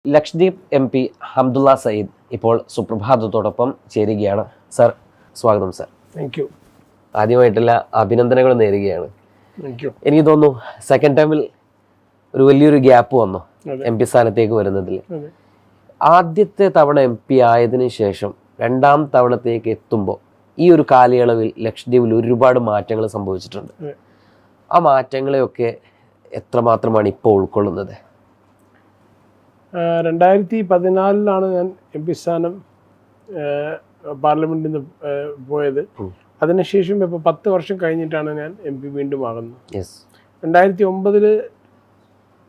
Lakshadweep M P Hamdullah Sayyid ഇപ്പോൾ സുപ്രഭാതത്തോടൊപ്പം ചേരുകയാണ്. Sir, സ്വാഗതം സർ. Thank you. ആദ്യമായിട്ടുള്ള അഭിനന്ദനങ്ങൾ നേരുകയാണ്. എനിക്ക് തോന്നുന്നു സെക്കൻഡ് ടൈമിൽ ഒരു വലിയൊരു ഗ്യാപ്പ് വന്നു എം പി സ്ഥാനത്തേക്ക് വരുന്നതിൽ. ആദ്യത്തെ തവണ എം പി ആയതിനു ശേഷം രണ്ടാം തവണത്തേക്ക് എത്തുമ്പോൾ ഈ ഒരു കാലയളവിൽ ലക്ഷദ്വീപിൽ ഒരുപാട് മാറ്റങ്ങൾ സംഭവിച്ചിട്ടുണ്ട്. ആ മാറ്റങ്ങളെയൊക്കെ എത്രമാത്രമാണ് ഇപ്പോൾ ഉൾക്കൊള്ളുന്നത്? 2014 ഞാൻ എം പി സ്ഥാനം പാർലമെന്റിൽ നിന്ന് പോയത്. അതിനുശേഷം ഇപ്പോൾ 10 വർഷം കഴിഞ്ഞിട്ടാണ് ഞാൻ എം പി വീണ്ടും ആകുന്നത്. 2009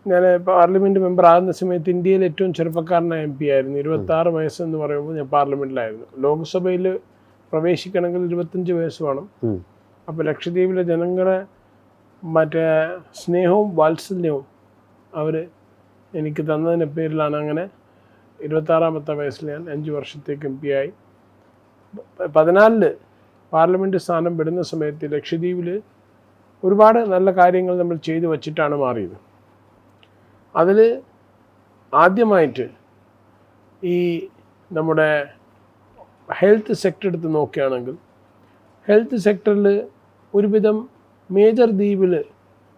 ഞാൻ പാർലമെന്റ് മെമ്പർ ആകുന്ന സമയത്ത് ഇന്ത്യയിൽ ഏറ്റവും ചെറുപ്പക്കാരനായ എം പി ആയിരുന്നു. 26 വയസ്സെന്ന് പറയുമ്പോൾ ഞാൻ പാർലമെന്റിലായിരുന്നു. ലോക്സഭയിൽ പ്രവേശിക്കണമെങ്കിൽ 25 വയസ്സ് വേണം. അപ്പോൾ ലക്ഷദ്വീപിലെ ജനങ്ങളെ മറ്റേ സ്നേഹവും വാത്സല്യവും അവർ എനിക്ക് തന്നതിൻ്റെ പേരിലാണ് അങ്ങനെ 26ാമത്തെ വയസ്സിൽ ഞാൻ 5 വർഷത്തേക്ക് എം പി ആയി. 2014 പാർലമെൻറ്റ് സ്ഥാനം വിടുന്ന സമയത്ത് ലക്ഷദ്വീപിൽ ഒരുപാട് നല്ല കാര്യങ്ങൾ നമ്മൾ ചെയ്തു വച്ചിട്ടാണ് മാറിയത്. അതിൽ ആദ്യമായിട്ട് ഈ നമ്മുടെ ഹെൽത്ത് സെക്ടർ എടുത്ത് നോക്കുകയാണെങ്കിൽ ഹെൽത്ത് സെക്ടറിൽ ഒരുവിധം മേജർ ദ്വീപിൽ,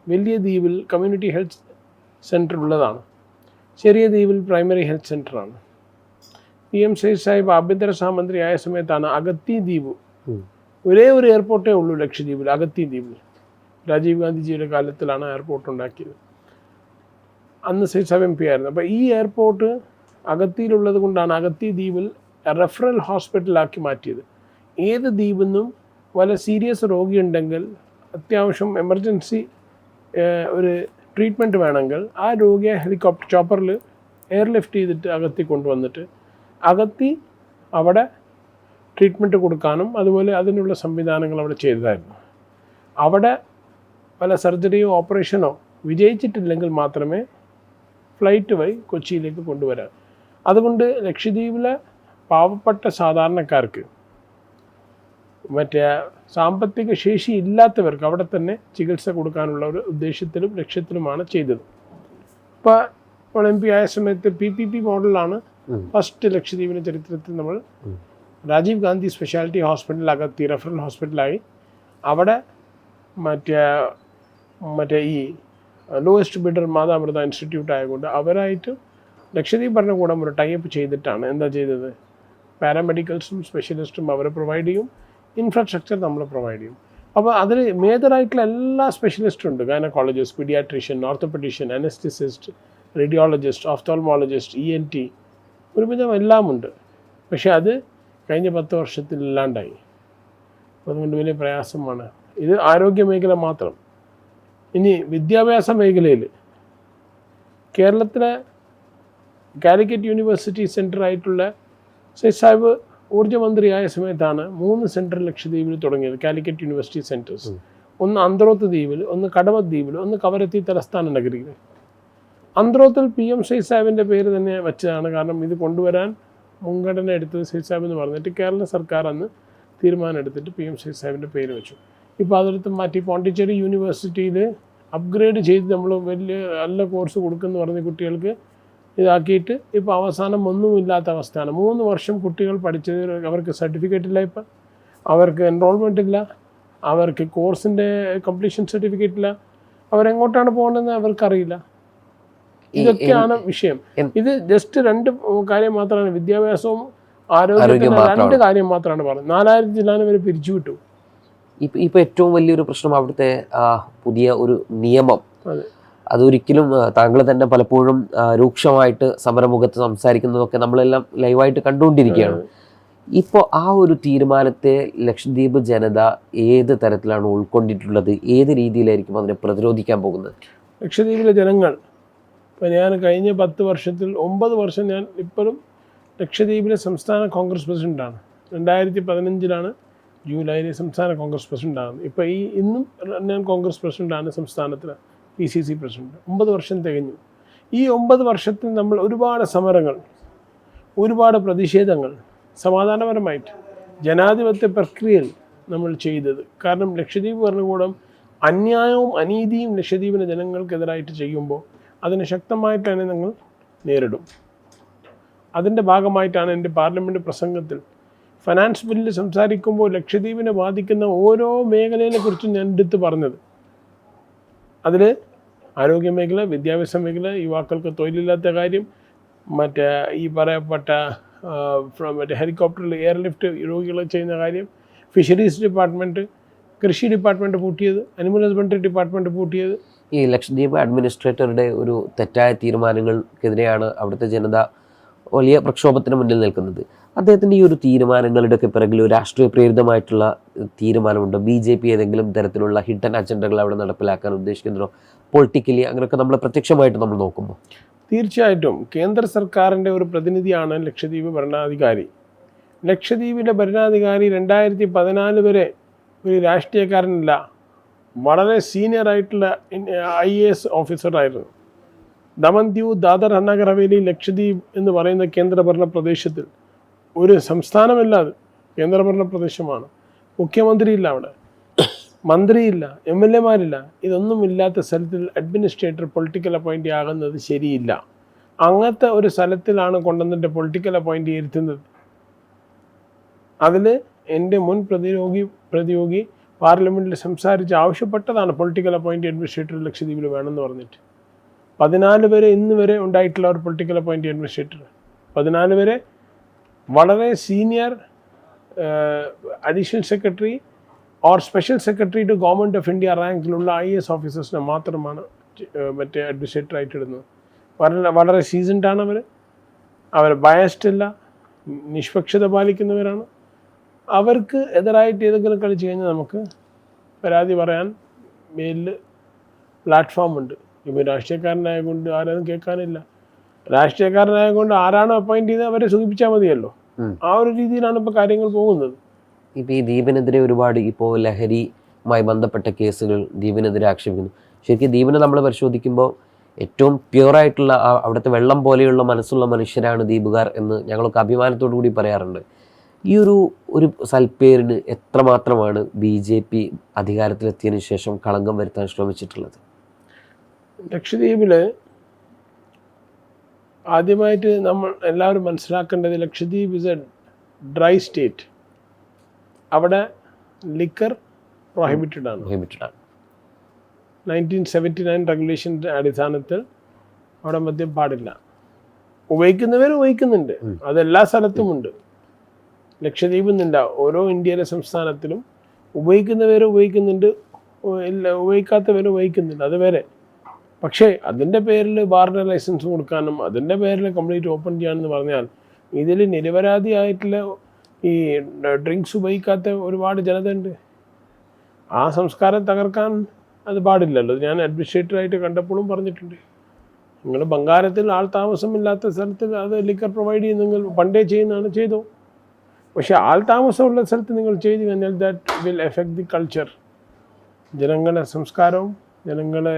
വലിയ ദ്വീപിൽ കമ്മ്യൂണിറ്റി ഹെൽത്ത് സെൻറ്റർ ഉള്ളതാണ്. ചെറിയ ദ്വീപിൽ പ്രൈമറി ഹെൽത്ത് സെൻ്ററാണ്. PM സയ്യിദ് സാഹിബ് ആഭ്യന്തര സഹമന്ത്രി ആയ സമയത്താണ് അഗത്തി ദ്വീപ്, ഒരേ ഒരു എയർപോർട്ടേ ഉള്ളൂ ലക്ഷദ്വീപിൽ, അഗത്തി ദ്വീപിൽ. രാജീവ് ഗാന്ധിജിയുടെ കാലത്തിലാണ് എയർപോർട്ട് ഉണ്ടാക്കിയത്. അന്ന് സയ്യിദ് സാഹിബ് MP ആയിരുന്നു. അപ്പോൾ ഈ എയർപോർട്ട് അഗത്തിയിലുള്ളത് കൊണ്ടാണ് അഗത്തി ദ്വീപിൽ റെഫറൽ ഹോസ്പിറ്റലാക്കി മാറ്റിയത്. ഏത് ദ്വീപിൽ നിന്നും വല്ല സീരിയസ് രോഗിയുണ്ടെങ്കിൽ, അത്യാവശ്യം എമർജൻസി ഒരു ട്രീറ്റ്മെൻറ്റ് വേണമെങ്കിൽ ആ രോഗിയെ ഹെലികോപ്റ്റർ ചോപ്പറിൽ എയർലിഫ്റ്റ് ചെയ്തിട്ട് അകത്തി കൊണ്ടുവന്നിട്ട് അകത്തി അവിടെ ട്രീറ്റ്മെൻറ്റ് കൊടുക്കാനും അതുപോലെ അതിനുള്ള സംവിധാനങ്ങൾ അവിടെ ചെയ്തതായിരുന്നു. അവിടെ പല സർജറിയോ ഓപ്പറേഷനോ വിജയിച്ചിട്ടില്ലെങ്കിൽ മാത്രമേ ഫ്ലൈറ്റ് വഴി കൊച്ചിയിലേക്ക് കൊണ്ടുവരാൻ. അതുകൊണ്ട് ലക്ഷദ്വീപിലെ പാവപ്പെട്ട സാധാരണക്കാർക്ക്, മറ്റേ സാമ്പത്തിക ശേഷി ഇല്ലാത്തവർക്ക് അവിടെ തന്നെ ചികിത്സ കൊടുക്കാനുള്ള ഒരു ഉദ്ദേശത്തിലും ലക്ഷ്യത്തിലുമാണ് ചെയ്തത്. ഇപ്പോൾ എം പി ആയ സമയത്ത് PPP മോഡലാണ് ഫസ്റ്റ് ലക്ഷദ്വീപിൻ്റെ ചരിത്രത്തിൽ നമ്മൾ Rajiv Gandhi speciality hospital Agatti referral ഹോസ്പിറ്റലായി അവിടെ മറ്റേ ഈ ലോവസ്റ്റ് ബിഡർ മാതാമൃത ഇൻസ്റ്റിറ്റ്യൂട്ട് ആയതുകൊണ്ട് അവരായിട്ട് ലക്ഷദ്വീപ് ഭരണകൂടം ഒരു ടൈപ്പ് ചെയ്തിട്ടാണ് എന്താ ചെയ്തത്, പാരാമെഡിക്കൽസും സ്പെഷ്യലിസ്റ്റും അവരെ പ്രൊവൈഡ് ചെയ്യും, ഇൻഫ്രാസ്ട്രക്ചർ നമ്മൾ പ്രൊവൈഡ് ചെയ്യും. അപ്പോൾ അതിൽ മേജറായിട്ടുള്ള എല്ലാ സ്പെഷ്യലിസ്റ്റും ഉണ്ട്. Gynaecologist, paediatrician, orthopaedician, anaesthetist, radiologist, ophthalmologist, ENT, ഒരുവിധം എല്ലാം ഉണ്ട്. പക്ഷേ അത് കഴിഞ്ഞ 10 വർഷത്തിൽ ഇല്ലാണ്ടായി. അതുകൊണ്ട് വലിയ പ്രയാസമാണ്. ഇത് ആരോഗ്യ മേഖല മാത്രം. ഇനി വിദ്യാഭ്യാസ മേഖലയിൽ കേരളത്തിലെ കാലിക്കറ്റ് യൂണിവേഴ്സിറ്റി സെൻറ്ററായിട്ടുള്ള സയ്യിദ് സാഹിബ് ഊർജ്ജമന്ത്രിയായ സമയത്താണ് 3 സെൻറ്റർ ലക്ഷദ്വീപിൽ തുടങ്ങിയത്, കാലിക്കറ്റ് യൂണിവേഴ്സിറ്റി സെൻറ്റേഴ്സ്. ഒന്ന് അന്ത്രോത്ത് ദ്വീപിൽ, ഒന്ന് കടമത്ത് ദ്വീപിൽ, ഒന്ന് കവരത്തി തലസ്ഥാന നഗരിയിൽ. അന്ത്രോത്തിൽ PM സയ്യിദ് സാഹിബിൻ്റെ പേര് തന്നെ വെച്ചതാണ്. കാരണം ഇത് കൊണ്ടുവരാൻ മുൻഗണന എടുത്തത് സയ്യിദ് സാഹിബ് എന്ന് പറഞ്ഞിട്ട് കേരള സർക്കാർ അന്ന് തീരുമാനം എടുത്തിട്ട് PM സയ്യിദ് സാഹിബിൻ്റെ പേര് വെച്ചു. ഇപ്പോൾ അതെടുത്ത് മാറ്റി പോണ്ടിച്ചേരി യൂണിവേഴ്സിറ്റിയിൽ അപ്ഗ്രേഡ് ചെയ്ത് നമ്മൾ വലിയ നല്ല കോഴ്സ് കൊടുക്കുമെന്ന് പറഞ്ഞ കുട്ടികൾക്ക് ഇതാക്കിയിട്ട് ഇപ്പോൾ അവസാനം ഒന്നുമില്ലാത്ത അവസ്ഥയാണ്. 3 വർഷം കുട്ടികൾ പഠിച്ചത് അവർക്ക് സർട്ടിഫിക്കറ്റ് ഇല്ല, ഇപ്പം അവർക്ക് എൻറോൾമെൻ്റ് ഇല്ല, അവർക്ക് കോഴ്സിൻ്റെ കംപ്ലീഷൻ സർട്ടിഫിക്കറ്റ് ഇല്ല, അവരെങ്ങോട്ടാണ് പോകേണ്ടതെന്ന് അവർക്കറിയില്ല. ഇതൊക്കെയാണ് വിഷയം. ഇത് ജസ്റ്റ് 2 കാര്യം മാത്രമാണ്, വിദ്യാഭ്യാസവും ആരോഗ്യത്തിന് 2 കാര്യം മാത്രമാണ് പറഞ്ഞത്. 4000 ജില്ലാനെ വരെ പിരിച്ചുവിട്ടു. ഇപ്പോൾ ഏറ്റവും വലിയൊരു പ്രശ്നം അവിടുത്തെ പുതിയ ഒരു നിയമം. അതൊരിക്കലും താങ്കൾ തന്നെ പലപ്പോഴും രൂക്ഷമായിട്ട് സമരമുഖത്ത് സംസാരിക്കുന്നതൊക്കെ നമ്മളെല്ലാം ലൈവായിട്ട് കണ്ടുകൊണ്ടിരിക്കുകയാണ്. ഇപ്പോൾ ആ ഒരു തീരുമാനത്തെ ലക്ഷദ്വീപ് ജനത ഏത് തരത്തിലാണ് ഉൾക്കൊണ്ടിട്ടുള്ളത്? ഏത് രീതിയിലായിരിക്കും അതിനെ പ്രതിരോധിക്കാൻ പോകുന്നത്? ലക്ഷദ്വീപിലെ ജനങ്ങൾ, ഇപ്പോൾ ഞാൻ കഴിഞ്ഞ 10 വർഷത്തിൽ 9 വർഷം ഞാൻ ഇപ്പോഴും ലക്ഷദ്വീപിലെ സംസ്ഥാന കോൺഗ്രസ് പ്രസിഡൻ്റാണ്. 2015 ജൂലൈയിൽ സംസ്ഥാന കോൺഗ്രസ് പ്രസിഡൻ്റാകുന്നത്. ഇപ്പോൾ ഇന്നും ഞാൻ കോൺഗ്രസ് പ്രസിഡൻ്റാണ്, സംസ്ഥാനത്തിലെ PCC പ്രസിഡന്റ്. 9 വർഷം തികഞ്ഞു. ഈ 9 വർഷത്തിൽ നമ്മൾ ഒരുപാട് സമരങ്ങൾ, ഒരുപാട് പ്രതിഷേധങ്ങൾ സമാധാനപരമായിട്ട് ജനാധിപത്യ പ്രക്രിയയിൽ നമ്മൾ ചെയ്തത്. കാരണം ലക്ഷദ്വീപ് ഭരണകൂടം അന്യായവും അനീതിയും ലക്ഷദ്വീപിലെ ജനങ്ങൾക്കെതിരായിട്ട് ചെയ്യുമ്പോൾ അതിനെ ശക്തമായിട്ട് തന്നെ ഞങ്ങൾ നേരിടും. അതിൻ്റെ ഭാഗമായിട്ടാണ് എൻ്റെ പാർലമെൻറ്റ് പ്രസംഗത്തിൽ ഫിനാൻസ് ബില്ല് സംസാരിക്കുമ്പോൾ ലക്ഷദ്വീപിനെ ബാധിക്കുന്ന ഓരോ മേഖലയെക്കുറിച്ചും ഞാൻ എടുത്ത് പറഞ്ഞത്. അതിൽ ആരോഗ്യ മേഖല, വിദ്യാഭ്യാസ മേഖല, യുവാക്കൾക്ക് തൊഴിലില്ലാത്ത കാര്യം, മറ്റേ ഈ പറയപ്പെട്ട മറ്റേ ഹെലികോപ്റ്ററിൽ എയർലിഫ്റ്റ് രോഗികൾ ചെയ്യുന്ന കാര്യം, ഫിഷറീസ് ഡിപ്പാർട്ട്മെൻറ്റ്, കൃഷി ഡിപ്പാർട്ട്മെൻറ്റ് പൂട്ടിയത്, അനിമൽ ഹസ്ബൻഡറി ഡിപ്പാർട്ട്മെൻറ്റ് പൂട്ടിയത്. ഈ ലക്ഷദ്വീപ് അഡ്മിനിസ്ട്രേറ്ററുടെ ഒരു തെറ്റായ തീരുമാനങ്ങൾക്കെതിരെയാണ് അവിടുത്തെ ജനത വലിയ പ്രക്ഷോഭത്തിന് മുന്നിൽ നിൽക്കുന്നത്. അദ്ദേഹത്തിൻ്റെ ഈ ഒരു തീരുമാനങ്ങളുടെയൊക്കെ പിറകിൽ ഒരു രാഷ്ട്രീയ പ്രേരിതമായിട്ടുള്ള തീരുമാനമുണ്ട്. BJP ഏതെങ്കിലും തരത്തിലുള്ള ഹിഡൻ അജണ്ടകൾ അവിടെ നടപ്പിലാക്കാൻ ഉദ്ദേശിക്കുന്നതോ പൊളിറ്റിക്കലി അങ്ങനെയൊക്കെ നമ്മൾ പ്രത്യക്ഷമായിട്ട് നമ്മൾ നോക്കുമ്പോൾ? തീർച്ചയായിട്ടും കേന്ദ്ര സർക്കാരിൻ്റെ ഒരു പ്രതിനിധിയാണ് ലക്ഷദ്വീപ് ഭരണാധികാരി. ലക്ഷദ്വീപിലെ ഭരണാധികാരി 2014 വരെ ഒരു രാഷ്ട്രീയക്കാരനല്ല, വളരെ സീനിയർ ആയിട്ടുള്ള IAS ഓഫീസറായിരുന്നു. ദമൻ, ദ്യൂ, ദാദർ, നഗർ ഹവേലി, ലക്ഷദ്വീപ് എന്ന് പറയുന്ന കേന്ദ്രഭരണ പ്രദേശത്തിൽ ഒരു സംസ്ഥാനമല്ല, അത് കേന്ദ്രഭരണ പ്രദേശമാണ്. മുഖ്യമന്ത്രിയില്ല, അവിടെ മന്ത്രിയില്ല, MLA മാരില്ല. ഇതൊന്നുമില്ലാത്ത സ്ഥലത്തിൽ അഡ്മിനിസ്ട്രേറ്റർ പൊളിറ്റിക്കൽ അപ്പോയിൻ്റ് ആകുന്നത് ശരിയില്ല. അങ്ങനത്തെ ഒരു സ്ഥലത്തിലാണ് കൊണ്ടുവന്നിട്ട് പൊളിറ്റിക്കൽ അപ്പോയിൻ്റ് ഇരുത്തുന്നത്. അതിൽ എൻ്റെ മുൻ പ്രതിയോഗി പാർലമെൻറ്റിൽ സംസാരിച്ച് ആവശ്യപ്പെട്ടതാണ് പൊളിറ്റിക്കൽ അപ്പോയിൻ്റ് അഡ്മിനിസ്ട്രേറ്റർ ലക്ഷദ്വീപിൽ വേണമെന്ന് പറഞ്ഞിട്ട്. 14 വരെ ഇന്ന് വരെ ഉണ്ടായിട്ടുള്ള ഒരു പൊളിറ്റിക്കൽ അപ്പോയിൻ്റ് അഡ്മിനിസ്ട്രേറ്റർ, 14 വരെ വളരെ senior additional secretary or special secretary to government of India റാങ്കിലുള്ള IAS ഓഫീസേഴ്സിനെ മാത്രമാണ് മറ്റേ അഡ്മിനിസ്ട്രേറ്റർ ആയിട്ട് ഇടുന്നത്. വളരെ സീസൺഡാണ് അവർ ബയസ്ഡ് അല്ല, നിഷ്പക്ഷത പാലിക്കുന്നവരാണ്. അവർക്ക് എതിരായിട്ട് ഏതെങ്കിലും കളിച്ച് കഴിഞ്ഞാൽ നമുക്ക് പരാതി പറയാൻ മേലിൽ പ്ലാറ്റ്ഫോമുണ്ട്. ഇപ്പോൾ രാഷ്ട്രീയക്കാരനായതുകൊണ്ട് ആരും കേൾക്കാനില്ല. രാഷ്ട്രീയക്കാരനായതുകൊണ്ട് ആരാണോ അപ്പോയിൻ്റ് ചെയ്ത് അവരെ സൂചിപ്പിച്ചാൽ മതിയല്ലോ. ആ ഒരു രീതിയിലാണ് ഇപ്പോൾ കാര്യങ്ങൾ പോകുന്നത്. ഇപ്പോൾ ഈ ദ്വീപിനെതിരെ ഒരുപാട് ഇപ്പോൾ ലഹരിയുമായി ബന്ധപ്പെട്ട കേസുകൾ ദ്വീപിനെതിരെ ആക്ഷേപിക്കുന്നു. ശരിക്കും ദ്വീപിനെ നമ്മൾ പരിശോധിക്കുമ്പോൾ ഏറ്റവും പ്യുവറായിട്ടുള്ള അവിടുത്തെ വെള്ളം പോലെയുള്ള മനസ്സുള്ള മനുഷ്യരാണ് ദ്വീപുകാർ എന്ന് ഞങ്ങളൊക്കെ അഭിമാനത്തോടു കൂടി പറയാറുണ്ട്. ഈ ഒരു സൽപ്പേരിന് എത്രമാത്രമാണ് BJP അധികാരത്തിലെത്തിയതിനു ശേഷം കളങ്കം വരുത്താൻ ശ്രമിച്ചിട്ടുള്ളത്? ലക്ഷദ്വീപിൽ ആദ്യമായിട്ട് നമ്മൾ എല്ലാവരും മനസ്സിലാക്കേണ്ടത്, Lakshadweep is A dry state. അവിടെ ലിക്കർ പ്രൊഹിബിറ്റഡ് ആണ്. 1979 റെഗുലേഷൻ്റെ അടിസ്ഥാനത്തിൽ അവിടെ മദ്യം പാടില്ല. ഉപയോഗിക്കുന്നവർ ഉപയോഗിക്കുന്നുണ്ട്, അതെല്ലാ സ്ഥലത്തുമുണ്ട്. ലക്ഷദ്വീപ് എന്നില്ല, ഓരോ ഇന്ത്യയിലെ സംസ്ഥാനത്തിലും ഉപയോഗിക്കുന്നവർ ഉപയോഗിക്കുന്നുണ്ട്, ഉപയോഗിക്കാത്തവർ ഉപയോഗിക്കുന്നുണ്ട്, അത് വരെ. പക്ഷേ അതിൻ്റെ പേരിൽ ബാറിൻ്റെ ലൈസൻസ് കൊടുക്കാനും അതിൻ്റെ പേരിൽ കംപ്ലീറ്റ് ഓപ്പൺ ചെയ്യാമെന്ന് പറഞ്ഞാൽ ഇതിൽ നിരപരാധിയായിട്ടുള്ള ഈ ഡ്രിങ്ക്സ് ഉപയോഗിക്കാത്ത ഒരുപാട് ജനത ഉണ്ട്. ആ സംസ്കാരം തകർക്കാൻ അത് പാടില്ലല്ലോ. ഞാൻ അഡ്മിനിസ്ട്രേറ്ററായിട്ട് കണ്ടപ്പോഴും പറഞ്ഞിട്ടുണ്ട്, നിങ്ങൾ ബംഗാരത്തിൽ ആൾ താമസമില്ലാത്ത സ്ഥലത്തിൽ അത് ലിക്കർ പ്രൊവൈഡ് ചെയ്ത് നിങ്ങൾ പണ്ടേ ചെയ്യുന്നതാണ്, ചെയ്തോ. പക്ഷേ ആൾ താമസമുള്ള സ്ഥലത്ത് നിങ്ങൾ ചെയ്തു കഴിഞ്ഞാൽ that will effect the culture. ജനങ്ങളുടെ സംസ്കാരവും ജനങ്ങളുടെ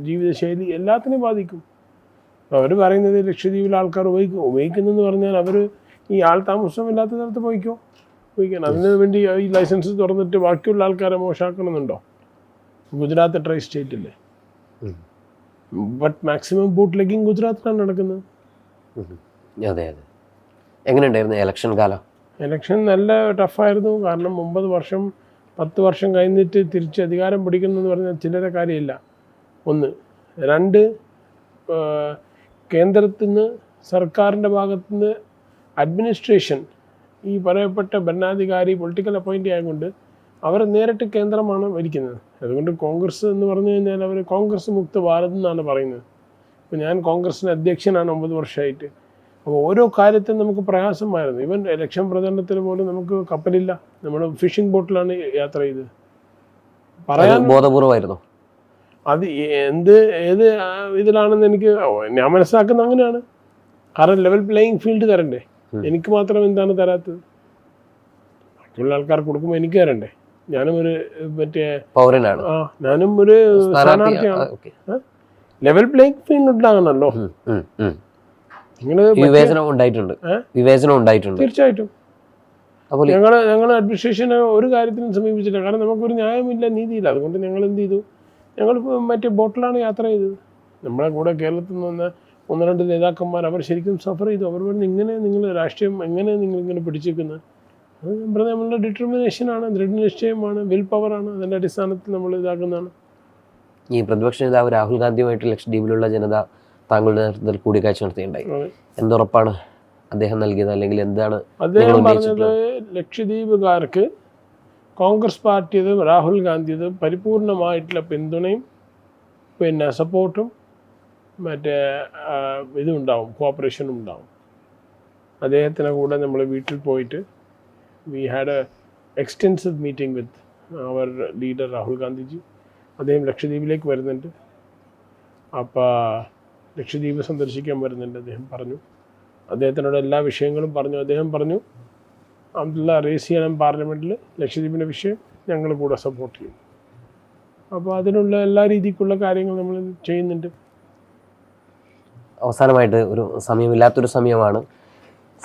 ജീവിതശൈലി എല്ലാത്തിനെയും ബാധിക്കും. അവർ പറയുന്നത് ലക്ഷദ്വീപിലെ ആൾക്കാർ ഉപയോഗിക്കുന്നെന്ന് പറഞ്ഞാൽ അവർ ഈ ആൾ താമസമില്ലാത്ത സ്ഥലത്ത് ഉപയോഗിക്കണം. അതിന് വേണ്ടി ഈ ലൈസൻസ് തുറന്നിട്ട് ബാക്കിയുള്ള ആൾക്കാരെ മോശമാക്കണമെന്നുണ്ടോ? ഗുജറാത്ത് ഡ്രൈ സ്റ്റേറ്റില്ലേ, ബട്ട് മാക്സിമം ബൂട്ട് ലെഗിങ് ഗുജറാത്തിലാണ് നടക്കുന്നത്. അതെ അതെ. എങ്ങനെയുണ്ടായിരുന്നു ഇലക്ഷൻ കാലം? ഇലക്ഷൻ നല്ല ടഫായിരുന്നു. കാരണം 10 വർഷം കഴിഞ്ഞിട്ട് തിരിച്ച് അധികാരം പിടിക്കുന്നതെന്ന് പറഞ്ഞാൽ ചില്ലറ കാര്യമില്ല. 1. 2, കേന്ദ്രത്തിൽ നിന്ന് സർക്കാരിൻ്റെ ഭാഗത്തുനിന്ന് അഡ്മിനിസ്ട്രേഷൻ ഈ പറയപ്പെട്ട ഭരണാധികാരി പൊളിറ്റിക്കൽ അപ്പോയിൻ്റ് ആയതുകൊണ്ട് അവർ നേരിട്ട് കേന്ദ്രമാണ് ഭരിക്കുന്നത്. അതുകൊണ്ട് കോൺഗ്രസ് എന്ന് പറഞ്ഞു കഴിഞ്ഞാൽ അവർ കോൺഗ്രസ് മുക്ത ഭാരത് എന്നാണ് പറയുന്നത്. ഇപ്പോൾ ഞാൻ കോൺഗ്രസിൻ്റെ അധ്യക്ഷനാണ് 9 വർഷമായിട്ട്. അപ്പോൾ ഓരോ കാര്യത്തിനും നമുക്ക് പ്രയാസമായിരുന്നു. ഈവൻ ഇലക്ഷൻ പ്രചരണത്തിൽ പോലും നമുക്ക് കപ്പലില്ല, നമ്മൾ ഫിഷിംഗ് ബോട്ടിലാണ് യാത്ര ചെയ്തത്. പറയാൻ ബോധപൂർവമായിരുന്നു അത് ഏത് ഇതിലാണെന്ന് ഞാൻ മനസ്സിലാക്കുന്നത് അങ്ങനെയാണ്. കാരണം ലെവൽ പ്ലേയിങ് ഫീൽഡ് തരണ്ടേ, എനിക്ക് മാത്രം എന്താണ് തരാത്തത്? മറ്റുള്ള ആൾക്കാർക്ക് കൊടുക്കുമ്പോൾ എനിക്ക് തരണ്ടേ? ഞാനും ഒരു മറ്റേ പൗരനാണ്, ഞാനും ഒരു സ്ഥാനാർത്ഥിയാണ്. ലെവൽ പ്ലേയിങ് ഫീൽഡ് ഉണ്ടാകണമല്ലോ. വിവേചനം ഉണ്ടായിട്ടുണ്ട് തീർച്ചയായിട്ടും. ഞങ്ങൾ അഡ്മിനിസ്ട്രേഷനെ ഒരു കാര്യത്തിനും സമീപിച്ചില്ല. കാരണം നമുക്കൊരു ന്യായമില്ല, നീതിയില്ല. അതുകൊണ്ട് ഞങ്ങൾ എന്ത് ചെയ്തു, ഞങ്ങൾ മറ്റേ ബോട്ടിലാണ് യാത്ര ചെയ്തത്. നമ്മളെ കൂടെ കേരളത്തിൽ നിന്ന് 1 2 നേതാക്കന്മാർ അവർ ശരിക്കും സഫർ ചെയ്തു. അവർ പറഞ്ഞു ഇങ്ങനെ നിങ്ങൾ രാഷ്ട്രീയം എങ്ങനെ നിങ്ങളിങ്ങനെ പിടിച്ചേക്കുന്നത്? അത് നമ്മളുടെ ഡിറ്റർമിനേഷനാണ്, ദൃഢനിശ്ചയമാണ്, വിൽ പവറാണ്. അതിൻ്റെ അടിസ്ഥാനത്തിൽ നമ്മൾ ഇതാക്കുന്നതാണ്. ഈ പ്രതിപക്ഷ നേതാവ് രാഹുൽ ഗാന്ധിയുമായിട്ട് ലക്ഷദ്വീപിലുള്ള ജനത താങ്കളുടെ നേതൃത്വത്തിൽ കൂടിക്കാഴ്ച നടത്തിയിട്ടുണ്ടായി. എന്തുറപ്പാണ് അദ്ദേഹം നൽകിയത്, അല്ലെങ്കിൽ എന്താണ് അദ്ദേഹം പറഞ്ഞത്? ലക്ഷദ്വീപുകാർക്ക് കോൺഗ്രസ് പാർട്ടിയത് രാഹുൽ ഗാന്ധിയത് പരിപൂർണമായിട്ടുള്ള പിന്തുണയും പിന്നെ സപ്പോർട്ടും മറ്റേ ഇതും ഉണ്ടാവും, കോപ്പറേഷനും ഉണ്ടാവും. അദ്ദേഹത്തിൻ്റെ കൂടെ നമ്മൾ വീട്ടിൽ പോയിട്ട് we had a extensive meeting with our leader Rahul Gandhiji. അദ്ദേഹം ലക്ഷദ്വീപിലേക്ക് വരുന്നുണ്ട്. അപ്പോൾ ലക്ഷദ്വീപ് സന്ദർശിക്കാൻ വരുന്നുണ്ട്. അദ്ദേഹം പറഞ്ഞു, അദ്ദേഹത്തിനോട് എല്ലാ വിഷയങ്ങളും പറഞ്ഞു. അദ്ദേഹം പറഞ്ഞു അബ്ദുള്ള റേസ് ചെയ്യണം പാർലമെൻറ്റിൽ ലക്ഷദ്വീപിൻ്റെ വിഷയം, ഞങ്ങൾ കൂടെ സപ്പോർട്ട് ചെയ്യും. അപ്പോൾ അതിനുള്ള എല്ലാ രീതിക്കുള്ള കാര്യങ്ങൾ നമ്മൾ ചെയ്യുന്നുണ്ട്. അവസാനമായിട്ട് ഒരു സമയമില്ലാത്തൊരു സമയമാണ്,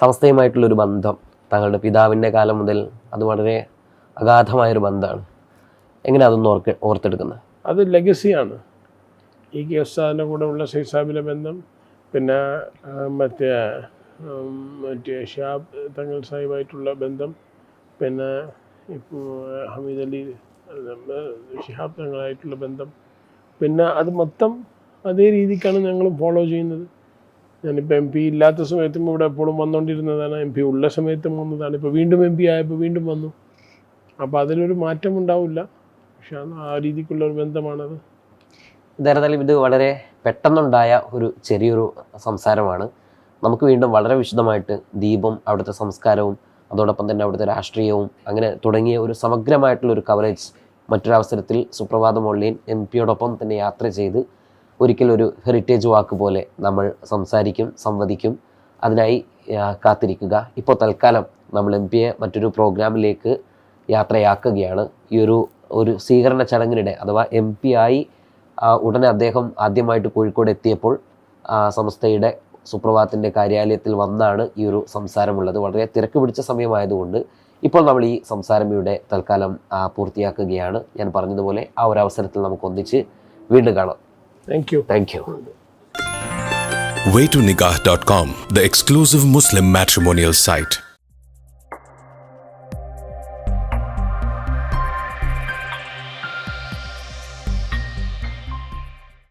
സമസ്തയുമായിട്ടുള്ളൊരു ബന്ധം താങ്കളുടെ പിതാവിൻ്റെ കാലം മുതൽ അത് വളരെ അഗാധമായൊരു ബന്ധമാണ്. എങ്ങനെ അതൊന്ന് ഓർത്തെടുക്കുന്നത്? അത് ലെഗസിയാണ്. ഈ കെ ഉസ്താദിൻ്റെ കൂടെ ഉള്ള സയ്യിദ് സാഹിബിലെ ബന്ധം, പിന്നെ മറ്റേ ഷിഹാബ് തങ്ങൾ സാഹിബായിട്ടുള്ള ബന്ധം, പിന്നെ ഇപ്പോൾ ഹമീദ് അലി ഷിഹാബ് തങ്ങളായിട്ടുള്ള ബന്ധം, പിന്നെ അത് മൊത്തം അതേ രീതിക്കാണ് ഞങ്ങൾ ഫോളോ ചെയ്യുന്നത്. ഞാനിപ്പോൾ MP ഇല്ലാത്ത സമയത്തും ഇവിടെ എപ്പോഴും വന്നുകൊണ്ടിരുന്നതാണ്, MP ഉള്ള സമയത്തും വന്നതാണ്. ഇപ്പോൾ വീണ്ടും MP ആയപ്പോൾ വീണ്ടും വന്നു. അപ്പോൾ അതിലൊരു മാറ്റം ഉണ്ടാവില്ല. പക്ഷേ ആ രീതിക്കുള്ള ഒരു ബന്ധമാണത്. എന്തായിരുന്നാലും ഇത് വളരെ പെട്ടെന്നുണ്ടായ ഒരു ചെറിയൊരു സംസാരമാണ്. നമുക്ക് വീണ്ടും വളരെ വിശദമായിട്ട് ദീപം, അവിടുത്തെ സംസ്കാരവും അതോടൊപ്പം തന്നെ അവിടുത്തെ രാഷ്ട്രീയവും അങ്ങനെ തുടങ്ങിയ ഒരു സമഗ്രമായിട്ടുള്ളൊരു കവറേജ് മറ്റൊരവസരത്തിൽ സുപ്രഭാതം ഓൺലൈൻ MP തന്നെ യാത്ര ചെയ്ത് ഒരിക്കലൊരു ഹെറിറ്റേജ് വാക്ക് പോലെ നമ്മൾ സംസാരിക്കും, സംവദിക്കും. അതിനായി കാത്തിരിക്കുക. ഇപ്പോൾ തൽക്കാലം നമ്മൾ MP-യെ മറ്റൊരു പ്രോഗ്രാമിലേക്ക് യാത്രയാക്കുകയാണ്. ഈ ഒരു സ്വീകരണ ചടങ്ങിനിടെ അഥവാ MP ആയി ഉടനെ അദ്ദേഹം ആദ്യമായിട്ട് കോഴിക്കോട് എത്തിയപ്പോൾ സംസ്ഥയുടെ സുപ്രഭാതത്തിൻ്റെ കാര്യാലയത്തിൽ വന്നാണ് ഈ ഒരു സംസാരമുള്ളത്. വളരെ തിരക്ക് പിടിച്ച സമയമായതുകൊണ്ട് ഇപ്പോൾ നമ്മൾ ഈ സംസാരം ഇവിടെ തൽക്കാലം പൂർത്തിയാക്കുകയാണ്. ഞാൻ പറഞ്ഞതുപോലെ ആ ഒരു അവസരത്തിൽ നമുക്ക് ഒന്നിച്ച് വീണ്ടും കാണാം. Thank you. Waytonikah.com, the exclusive Muslim matrimonial site.